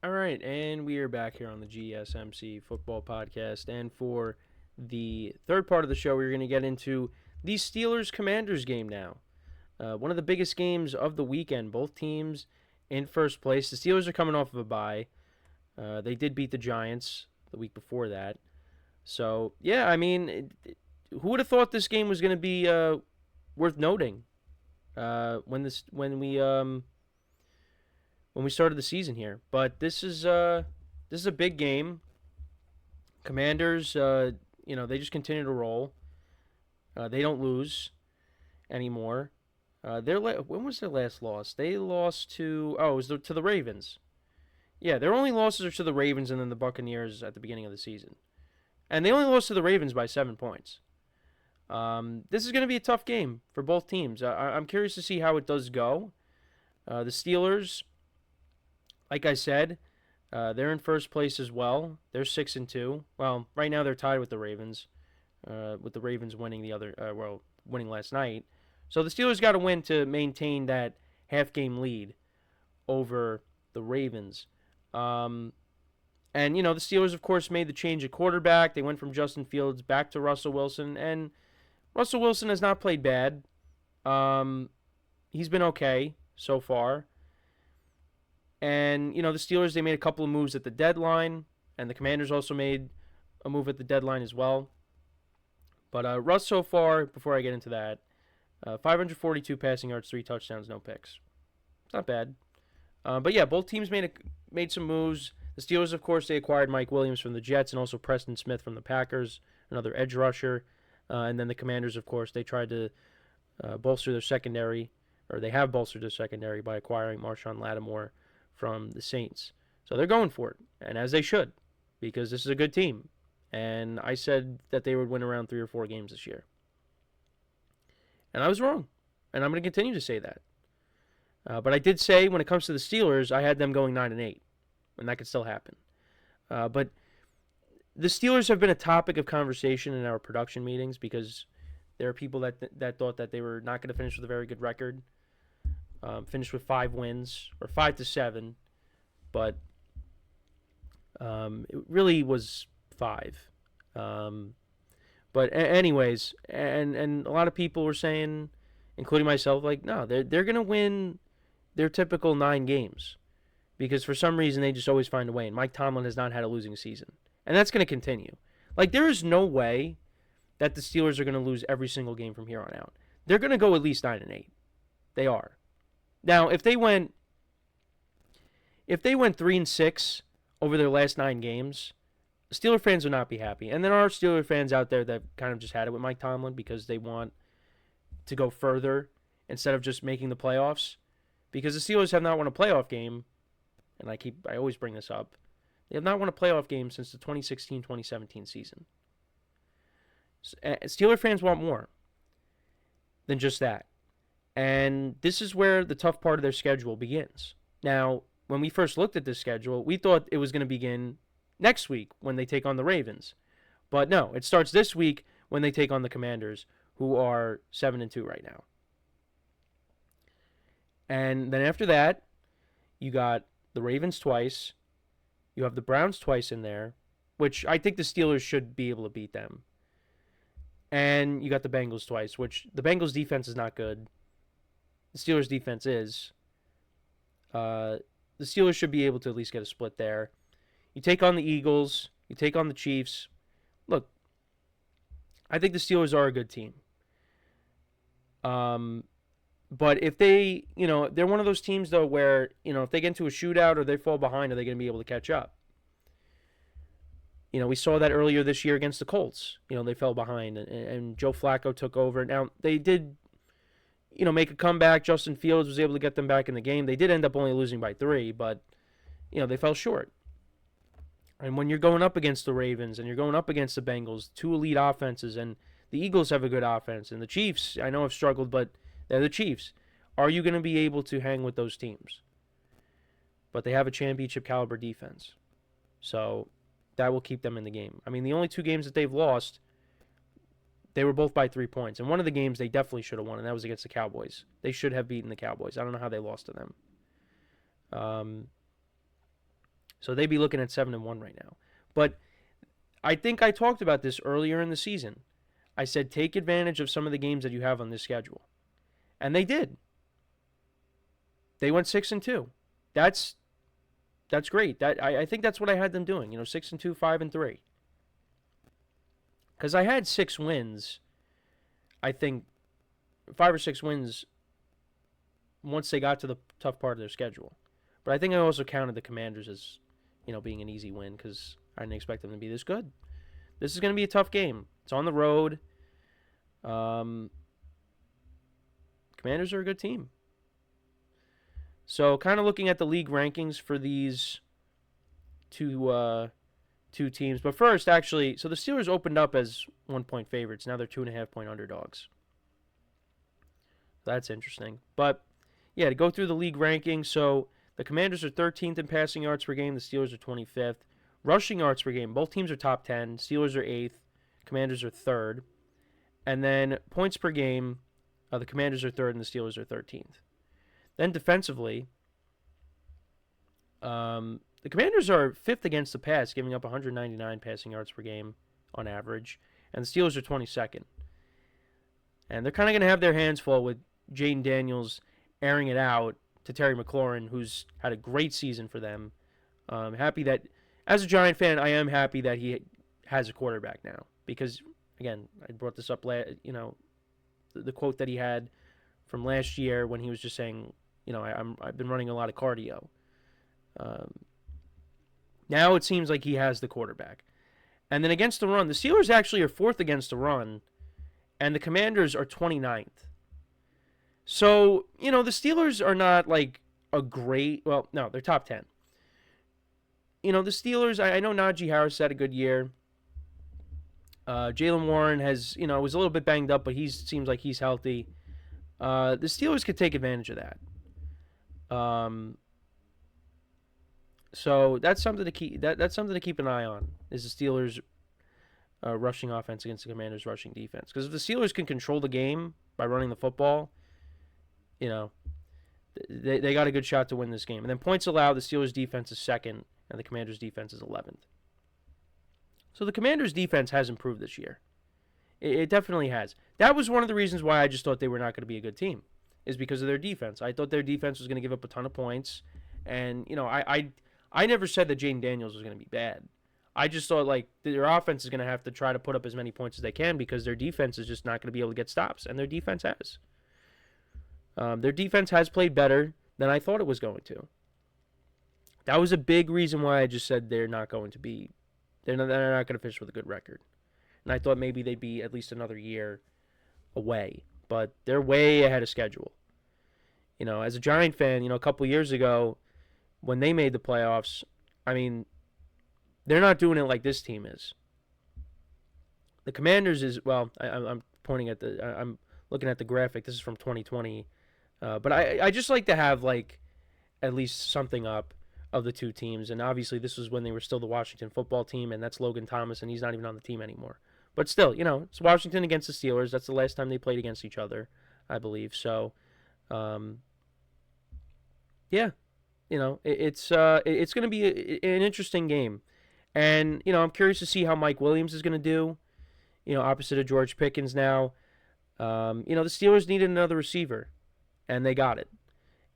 All right, and we are back here on the GSMC Football Podcast. And for the third part of the show, we're going to get into the Steelers-Commanders game now. One of the biggest games of the weekend. Both teams in first place. The Steelers are coming off of a bye. They did beat the Giants the week before that. So, yeah, I mean, who would have thought this game was going to be worth noting when we started the season here? But this is a big game. Commanders, they just continue to roll. They don't lose anymore. When was their last loss? They lost to to the Ravens. Yeah, their only losses are to the Ravens and then the Buccaneers at the beginning of the season. And they only lost to the Ravens by 7 points. This is going to be a tough game for both teams. I'm curious to see how it does go. The Steelers, like I said, they're in first place as well. They're 6-2. Well, right now they're tied with the Ravens, with the Ravens winning winning last night. So the Steelers got to win to maintain that half-game lead over the Ravens. And, the Steelers, of course, made the change at quarterback. They went from Justin Fields back to Russell Wilson. And Russell Wilson has not played bad. He's been okay so far. And, the Steelers, they made a couple of moves at the deadline. And the Commanders also made a move at the deadline as well. But Russ so far, before I get into that, 542 passing yards, 3 touchdowns, no picks. It's not bad. But yeah, both teams made some moves. The Steelers, of course, they acquired Mike Williams from the Jets and also Preston Smith from the Packers, another edge rusher. And then the Commanders, of course, they tried to bolster their secondary, or they have bolstered their secondary by acquiring Marshawn Lattimore from the Saints. So they're going for it, and as they should, because this is a good team. And I said that they would win around 3 or 4 games this year. And I was wrong, and I'm going to continue to say that. But I did say when it comes to the Steelers, I had them going 9-8, and that could still happen. But the Steelers have been a topic of conversation in our production meetings because there are people that thought that they were not going to finish with a very good record, finish with 5 wins or 5-7, but it really was 5. But anyways, and a lot of people were saying, including myself, like, no, they're going to win their typical 9 games because for some reason they just always find a way. And Mike Tomlin has not had a losing season. And that's going to continue. Like, there is no way that the Steelers are going to lose every single game from here on out. They're going to go at least 9-8. They are. Now, if they went 3-6 over their last 9 games, Steeler fans would not be happy. And there are Steeler fans out there that kind of just had it with Mike Tomlin because they want to go further instead of just making the playoffs. Because the Steelers have not won a playoff game, and I always bring this up, they have not won a playoff game since the 2016-2017 season. Steeler fans want more than just that. And this is where the tough part of their schedule begins. Now, when we first looked at this schedule, we thought it was going to begin next week when they take on the Ravens. But no, it starts this week when they take on the Commanders, who are 7-2 right now. And then after that, you got the Ravens twice. You have the Browns twice in there, which I think the Steelers should be able to beat them. And you got the Bengals twice, which the Bengals defense is not good. The Steelers defense is. The Steelers should be able to at least get a split there. You take on the Eagles. You take on the Chiefs. Look, I think the Steelers are a good team. But if they, they're one of those teams, though, where, if they get into a shootout or they fall behind, are they going to be able to catch up? We saw that earlier this year against the Colts. They fell behind, and Joe Flacco took over. Now, they did, make a comeback. Justin Fields was able to get them back in the game. They did end up only losing by 3, but, they fell short. And when you're going up against the Ravens and you're going up against the Bengals, 2 elite offenses, and the Eagles have a good offense, and the Chiefs, I know have struggled, but they're the Chiefs. Are you going to be able to hang with those teams? But they have a championship caliber defense. So that will keep them in the game. I mean, the only 2 games that they've lost, they were both by 3 points. And one of the games they definitely should have won, and that was against the Cowboys. They should have beaten the Cowboys. I don't know how they lost to them. So they'd be looking at 7-1 right now. But I think I talked about this earlier in the season. I said take advantage of some of the games that you have on this schedule. And they did. They went 6-2. That's great. I think that's what I had them doing. 6-2, 5-3. Because I had 6 wins. I think 5 or 6 wins once they got to the tough part of their schedule. But I think I also counted the Commanders as, being an easy win because I didn't expect them to be this good. This is going to be a tough game. It's on the road. Commanders are a good team. So kind of looking at the league rankings for these two teams. But first, actually, so the Steelers opened up as 1-point favorites. Now they're 2.5-point underdogs. That's interesting. But, yeah, to go through the league rankings, so the Commanders are 13th in passing yards per game. The Steelers are 25th. Rushing yards per game, both teams are top 10. Steelers are 8th. Commanders are 3rd. And then points per game, the Commanders are 3rd and the Steelers are 13th. Then defensively, the Commanders are 5th against the pass, giving up 199 passing yards per game on average. And the Steelers are 22nd. And they're kind of going to have their hands full with Jaden Daniels airing it out to Terry McLaurin, who's had a great season for them. Happy that, as a Giant fan, I am happy that he has a quarterback now. Because, again, I brought this up, the quote that he had from last year when he was just saying, I've been running a lot of cardio. Now it seems like he has the quarterback. And then against the run, the Steelers actually are 4th against the run, and the Commanders are 29th. So, the Steelers are not like a great, well, no, they're top 10. The Steelers, I know Najee Harris had a good year. Jaylen Warren was a little bit banged up, but he seems like he's healthy. The Steelers could take advantage of that. So that's something to keep. That's something to keep an eye on. Is the Steelers' rushing offense against the Commanders' rushing defense? Because if the Steelers can control the game by running the football, they got a good shot to win this game. And then points allowed, the Steelers' defense is 2nd, and the Commanders' defense is 11th. So the Commanders' defense has improved this year. It definitely has. That was one of the reasons why I just thought they were not going to be a good team, is because of their defense. I thought their defense was going to give up a ton of points, and I never said that Jaden Daniels was going to be bad. I just thought like their offense is going to have to try to put up as many points as they can because their defense is just not going to be able to get stops, and their defense has. Their defense has played better than I thought it was going to. That was a big reason why I just said they're not going to finish with a good record. And I thought maybe they'd be at least another year away. But they're way ahead of schedule. As a Giant fan, a couple years ago, when they made the playoffs, they're not doing it like this team is. The Commanders is, well, I'm looking at the graphic. This is from 2020. But I just like to have, at least something up of the two teams. And obviously this was when they were still the Washington football team, and that's Logan Thomas, and he's not even on the team anymore. But still, it's Washington against the Steelers. That's the last time they played against each other, I believe. So, yeah, it's going to be an interesting game. And, I'm curious to see how Mike Williams is going to do, opposite of George Pickens now. The Steelers needed another receiver, and they got it.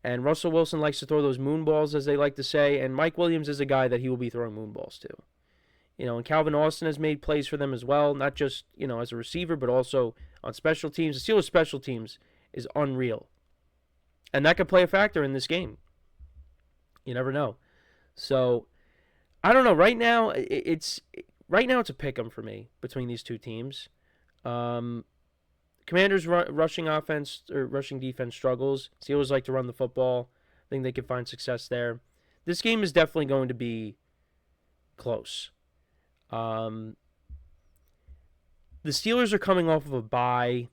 And Russell Wilson likes to throw those moon balls, as they like to say, and Mike Williams is a guy that he will be throwing moon balls to. And Calvin Austin has made plays for them as well, not just, as a receiver, but also on special teams. The Steelers' special teams is unreal. And that could play a factor in this game. You never know. So, I don't know. Right now, it's a pick-em for me between these two teams. Commanders' rushing offense or rushing defense struggles. Steelers like to run the football. I think they can find success there. This game is definitely going to be close. The Steelers are coming off of a bye.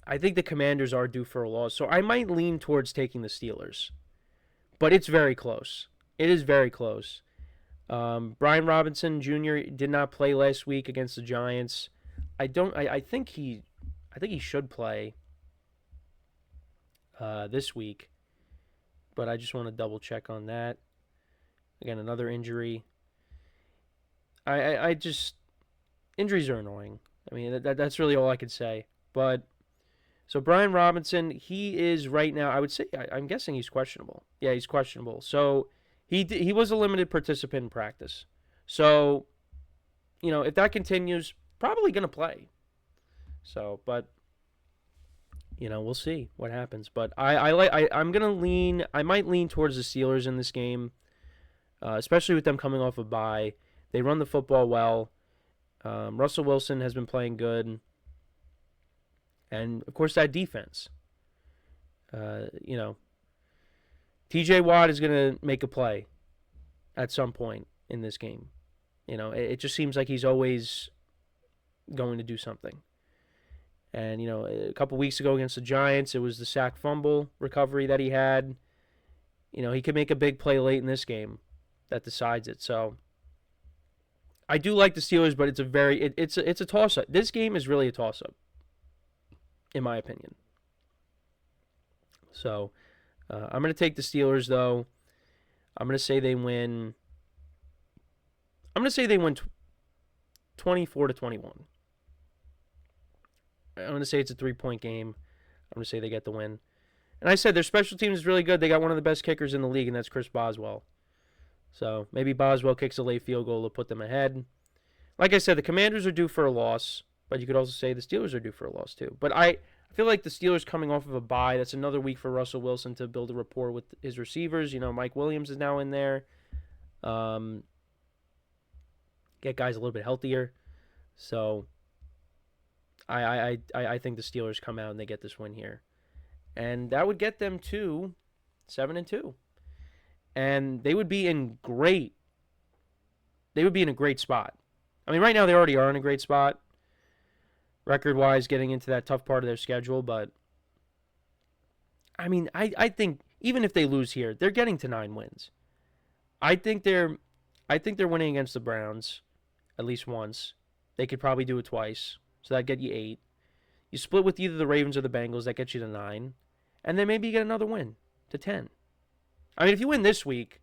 I think the Commanders are due for a loss, so I might lean towards taking the Steelers. But it's very close. It is very close. Brian Robinson Jr. did not play last week against the Giants. I think he should play this week, but I just want to double check on that. Again, another injury. I just injuries are annoying. I mean, that's really all I could say. But so Brian Robinson, he is right now. I would say I'm guessing he's questionable. Yeah, he's questionable. So he was a limited participant in practice. So if that continues, probably gonna play. So, but we'll see what happens. But I'm gonna lean. I might lean towards the Steelers in this game, especially with them coming off a bye. They run the football well. Russell Wilson has been playing good. And, of course, that defense. TJ Watt is going to make a play at some point in this game. It just seems like he's always going to do something. And, a couple weeks ago against the Giants, it was the sack fumble recovery that he had. He could make a big play late in this game that decides it. So I do like the Steelers, but it's a toss-up. This game is really a toss-up, in my opinion. So I'm going to take the Steelers, though. I'm going to say they win. I'm going to say they win 24-21. I'm going to say it's a 3-point game. I'm going to say they get the win. And I said their special teams is really good. They got one of the best kickers in the league, and that's Chris Boswell. So maybe Boswell kicks a late field goal to put them ahead. Like I said, the Commanders are due for a loss, but you could also say the Steelers are due for a loss too. But I feel like the Steelers coming off of a bye, that's another week for Russell Wilson to build a rapport with his receivers. Mike Williams is now in there. Get guys a little bit healthier. So I think the Steelers come out and they get this win here. And that would get them to 7-2. And they would be in a great spot. I mean, right now they already are in a great spot, record-wise, getting into that tough part of their schedule. But I mean, I think even if they lose here, they're getting to 9 wins. I think they're winning against the Browns at least once. They could probably do it twice, so that'd get you 8. You split with either the Ravens or the Bengals, that gets you to 9, and then maybe you get another win to 10. I mean, if you win this week,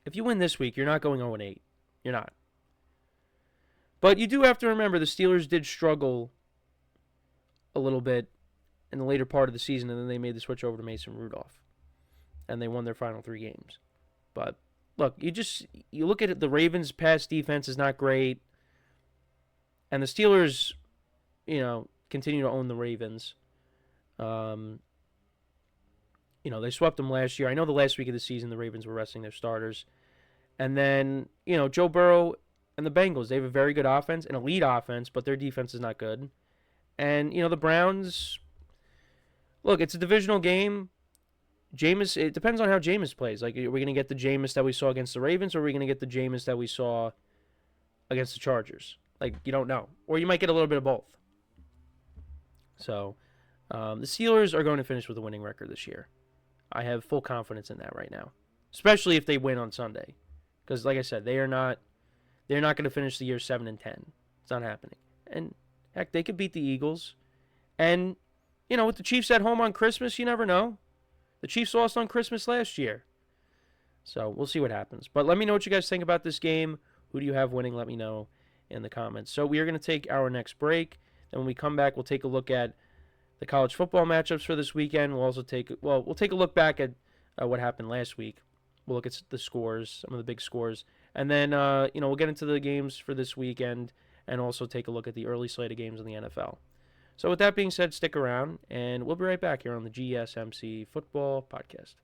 you're not going 0-8. You're not. But you do have to remember the Steelers did struggle a little bit in the later part of the season, and then they made the switch over to Mason Rudolph, and they won their final 3 games. But look, you look at it, the Ravens' pass defense is not great, and the Steelers, continue to own the Ravens. They swept them last year. I know the last week of the season the Ravens were resting their starters. And then, Joe Burrow and the Bengals, they have a very good offense, an elite offense, but their defense is not good. And, the Browns, look, it's a divisional game. It depends on how Jameis plays. Like, are we going to get the Jameis that we saw against the Ravens, or are we going to get the Jameis that we saw against the Chargers? Like, you don't know. Or you might get a little bit of both. So, the Steelers are going to finish with a winning record this year. I have full confidence in that right now, especially if they win on Sunday, because like I said, they're not going to finish the year 7-10. It's not happening. And heck, they could beat the Eagles, and with the Chiefs at home on Christmas, you never know. The Chiefs lost on Christmas last year, so we'll see what happens. But let me know what you guys think about this game. Who do you have winning? Let me know in the comments. So we are going to take our next break. Then when we come back, we'll take a look at the college football matchups for this weekend. We'll also take a look back at what happened last week. We'll look at the scores, some of the big scores, and then we'll get into the games for this weekend and also take a look at the early slate of games in the NFL. So with that being said, stick around, and we'll be right back here on the GSMC Football Podcast.